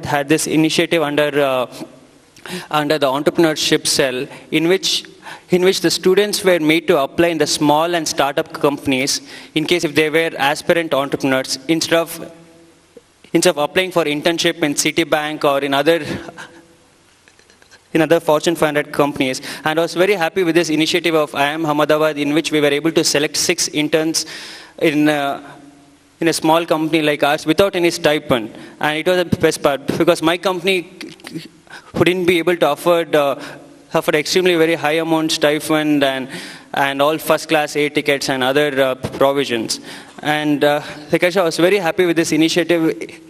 had this initiative under the entrepreneurship cell, in which the students were made to apply in the small and startup companies in case if they were aspirant entrepreneurs, instead of applying for internship in Citibank or in other Fortune 500 companies. And I was very happy with this initiative of IIM-Ahmedabad, in which we were able to select 6 interns in a small company like ours without any stipend. And it was the best part, because my company wouldn't be able to afford extremely very high amount stipend and all first class air tickets and other provisions. And like I was very happy with this initiative,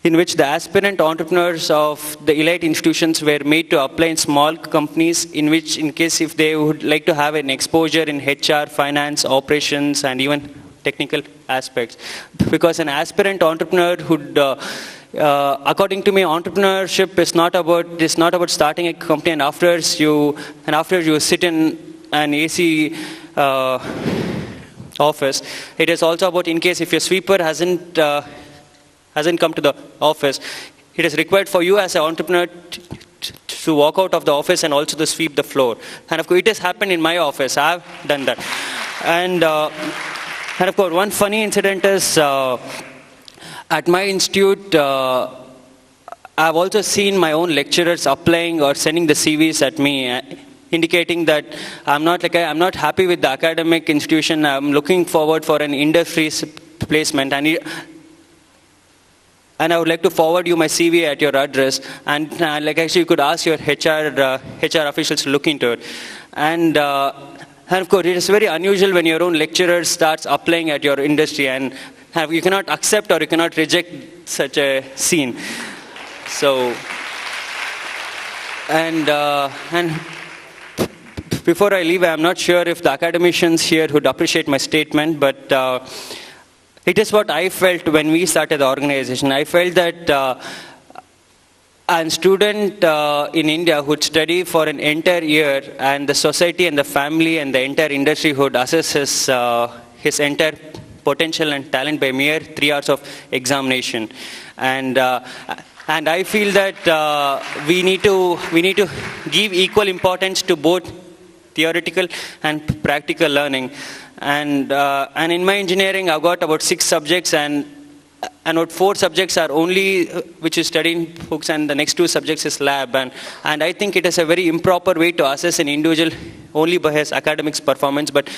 in which the aspirant entrepreneurs of the elite institutions were made to apply in small companies, in which, in case if they would like to have an exposure in HR, finance, operations, and even technical aspects. Because an aspirant entrepreneur would, according to me, entrepreneurship is not about starting a company and afterwards you sit in an AC office. It is also about, in case if your sweeper hasn't come to the office, it is required for you as an entrepreneur to walk out of the office and also to sweep the floor. And of course, it has happened in my office. I have done that. And of course, one funny incident is, at my institute, I've also seen my own lecturers applying or sending the CVs at me, indicating that I'm not happy with the academic institution. I'm looking forward for an industry placement, and I would like to forward you my CV at your address, and actually you could ask your HR officials to look into it. And of course, it is very unusual when your own lecturer starts applying at your industry, and you cannot accept or you cannot reject such a scene. So, and before I leave, I'm not sure if the academicians here would appreciate my statement, but it is what I felt when we started the organization. I felt that a student in India would study for an entire year, and the society and the family and the entire industry would assess his entire potential and talent by mere 3 hours of examination. And I feel that we need to give equal importance to both theoretical and practical learning. And in my engineering, I've got about 6 subjects, and about 4 subjects are only which is studying books, and the next 2 subjects is lab. And I think it is a very improper way to assess an individual only by his academics performance. But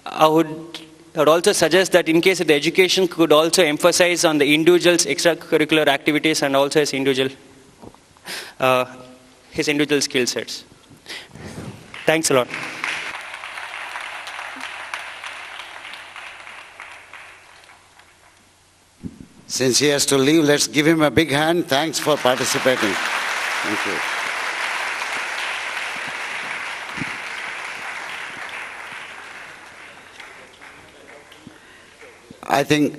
I would also suggest that in case of the education could also emphasize on the individual's extracurricular activities and also his individual skill sets. Thanks a lot. Since he has to leave, let's give him a big hand. Thanks for participating. Thank you. I think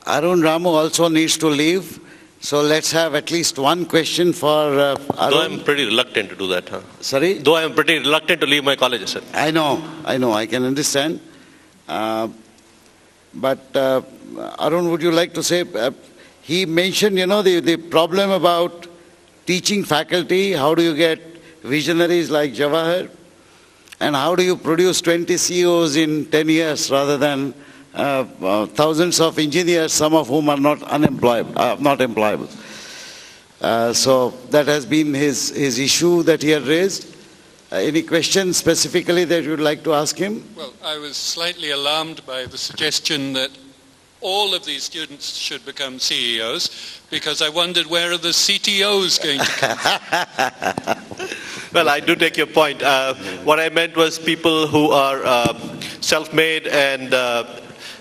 Arun Ramu also needs to leave. So let's have at least one question for Arun. Though I'm pretty reluctant to do that. Huh? Sorry? Though I'm pretty reluctant to leave my college, sir. I know, I can understand. But Arun, would you like to say, he mentioned, the problem about teaching faculty. How do you get visionaries like Jawahar? And how do you produce 20 CEOs in 10 years rather than thousands of engineers, some of whom are not employable. So that has been his issue that he had raised. Any questions specifically that you would like to ask him? Well, I was slightly alarmed by the suggestion that all of these students should become CEOs, because I wondered, where are the CTOs going to come from? Well, I do take your point. What I meant was people who are self-made and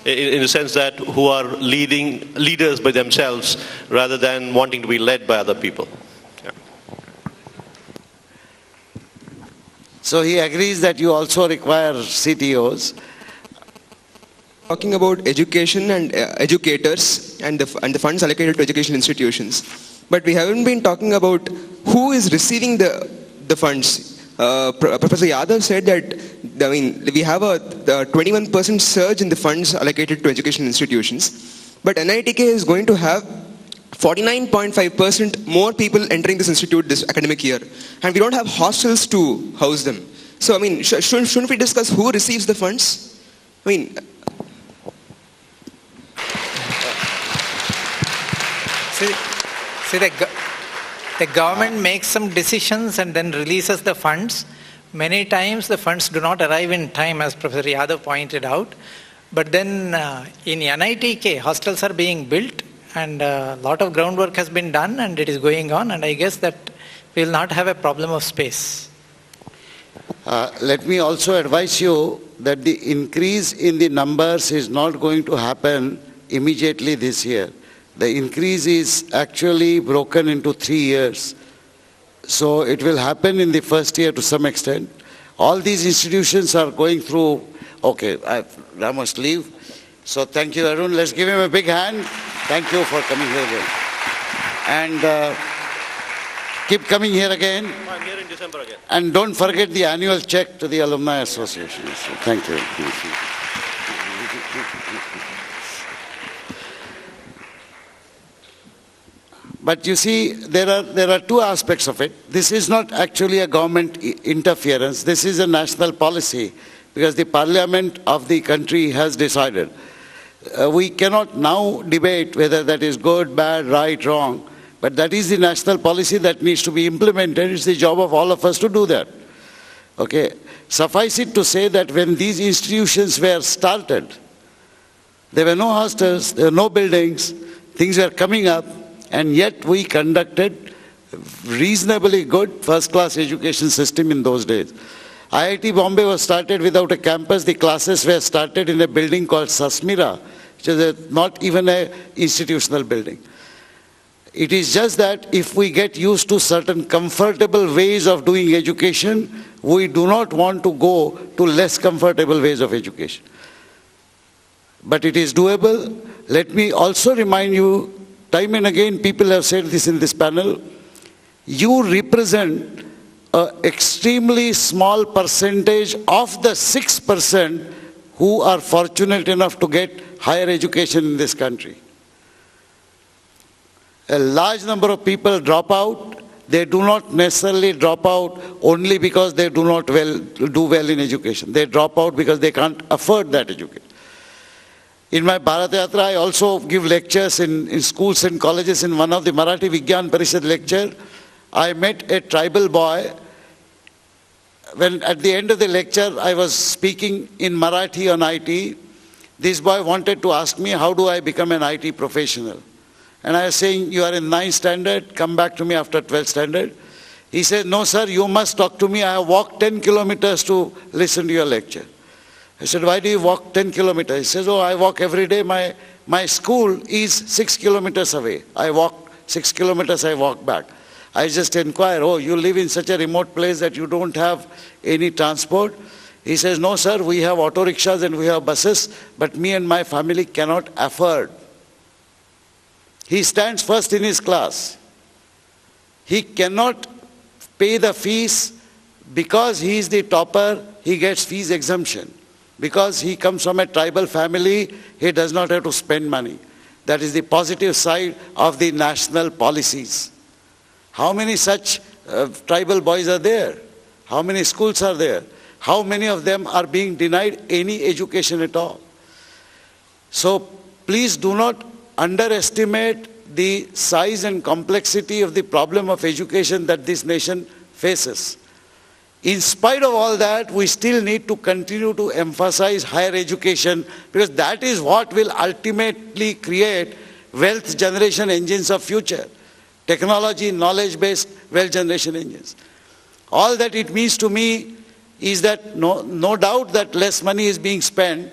in the sense that who are leaders by themselves rather than wanting to be led by other people. Yeah. So he agrees that you also require CTOs. Talking about education and educators and the funds allocated to education institutions. But we haven't been talking about who is receiving the funds. Professor Yadav said that, we have a 21% surge in the funds allocated to education institutions, but NITK is going to have 49.5% more people entering this institute this academic year, and we don't have hostels to house them. So, I mean, shouldn't we discuss who receives the funds? I mean... See, the government makes some decisions and then releases the funds. Many times the funds do not arrive in time, as Professor Yadav pointed out. But then in NITK, hostels are being built and a lot of groundwork has been done and it is going on, and I guess that we will not have a problem of space. Let me also advise you that the increase in the numbers is not going to happen immediately this year. The increase is actually broken into 3 years. So it will happen in the first year to some extent. All these institutions are going through, okay, I must leave. So thank you, Arun. Let's give him a big hand. Thank you for coming here again. And keep coming here again. I'm here in December again. And don't forget the annual check to the Alumni Association. So thank you. But you see, there are two aspects of it. This is not actually a government interference. This is a national policy because the parliament of the country has decided. We cannot now debate whether that is good, bad, right, wrong. But that is the national policy that needs to be implemented. It's the job of all of us to do that. Okay. Suffice it to say that when these institutions were started, there were no hostels, there were no buildings, things were coming up, and yet we conducted reasonably good first-class education system in those days. IIT-Bombay was started without a campus. The classes were started in a building called Sasmira, which is not even an institutional building. It is just that if we get used to certain comfortable ways of doing education, we do not want to go to less comfortable ways of education. But it is doable. Let me also remind you, time and again people have said this in this panel, you represent an extremely small percentage of the 6% who are fortunate enough to get higher education in this country. A large number of people drop out. They do not necessarily drop out only because they do not do well in education. They drop out because they can't afford that education. In my Bharat Yatra, I also give lectures in schools and colleges. In one of the Marathi Vigyan Parishad lecture, I met a tribal boy. When at the end of the lecture, I was speaking in Marathi on IT. This boy wanted to ask me, how do I become an IT professional? And I was saying, you are in 9th standard, come back to me after 12th standard. He said, no sir, you must talk to me. I have walked 10 kilometers to listen to your lecture. I said, why do you walk 10 kilometers? He says, oh, I walk every day. My school is 6 kilometers away. I walk 6 kilometers, I walk back. I just inquire, oh, you live in such a remote place that you don't have any transport? He says, no sir, we have auto rickshaws and we have buses, but me and my family cannot afford. He stands first in his class. He cannot pay the fees because he is the topper, he gets fees exemption. Because he comes from a tribal family, he does not have to spend money. That is the positive side of the national policies. How many such tribal boys are there? How many schools are there? How many of them are being denied any education at all? So please do not underestimate the size and complexity of the problem of education that this nation faces. In spite of all that, we still need to continue to emphasize higher education because that is what will ultimately create wealth generation engines of future. Technology, knowledge-based wealth generation engines. All that it means to me is that no doubt that less money is being spent,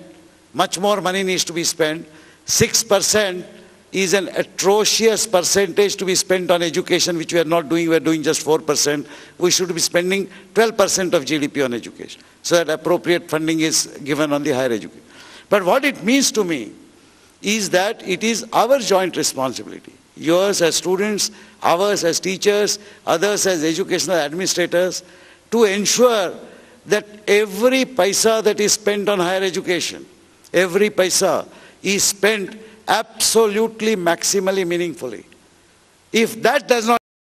much more money needs to be spent. 6% is an atrocious percentage to be spent on education, which we are not doing. We are doing just 4%. We should be spending 12% of GDP on education, so that appropriate funding is given on the higher education. But what it means to me is that it is our joint responsibility, yours as students, ours as teachers, others as educational administrators, to ensure that every paisa that is spent on higher education, every paisa is spent absolutely maximally meaningfully. If that does not